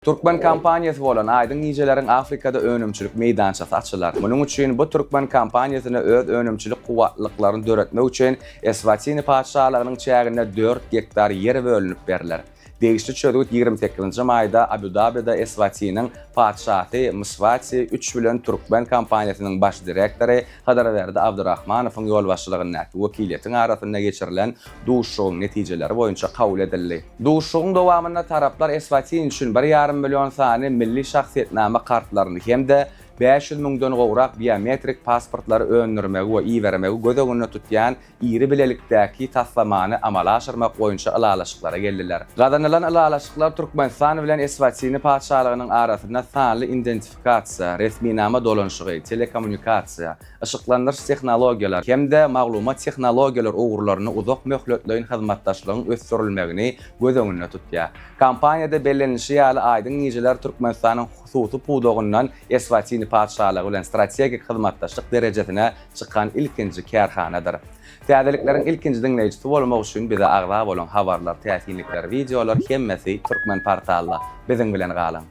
Türkmen kampaniyası bolan aydın nijelerin Afrikada önümçülük meydançası açılar. Bunun üçün bu Türkmen kampaniyasını öz önümçülük kuvvatlıklarını döretmek üçün Eswatini padşahlığının çäginde 4 hektar yer bölünüp berler. Değişti çödüt 28. mayda Abu Dhabi'de Eswatini'nin padşahı Mswati 3 milyon Türkmen kampaniyasının baş direktörü Hadaraverdi Abdurrahmanov'un yol başçılığındaki vekiliyetin arasında geçirilen duşuğun neticeleri boyunca kabul edildi. Duşuğun devamında taraflar Eswatini için 1,5 milyon sani milli şahsiyetname kartlarını hem de 500 miňden gowrak biometrik pasportları öňürmegi we iýermegi göz öňünde tutýan iri bilelikdäki taslamany amala aşyrmak boýunça ılalaşyklara geldiler. Gazanylan ılalaşyklar Türkmenistan bilen Eswatini padşahlygynyň arasynda sanly identifikasiýa, resminama dolanşygy, telekommunikasiýa, ışıklandırış tehnologiýalary hem-de maglumat tehnologiýalary ugurlaryny uzak möhletleýin hyzmatdaşlygyň ösdürilmegini göz öňünde tutýar. Kampaniýada bellenişi ýaly aýdyň nijeler Türkmenistanyň hususy puwdugyndan Eswatini padşahlygy bilen strategik hyzmatdaşlyk derejesine çykan ilkinji kärhanadyr. Täzeliklerin ilkinji dinleýijisi bolmak üçin bize agza bolan habarlar, täsinlikler, videolar hemmesi Türkmen portalda biziň bilen galan.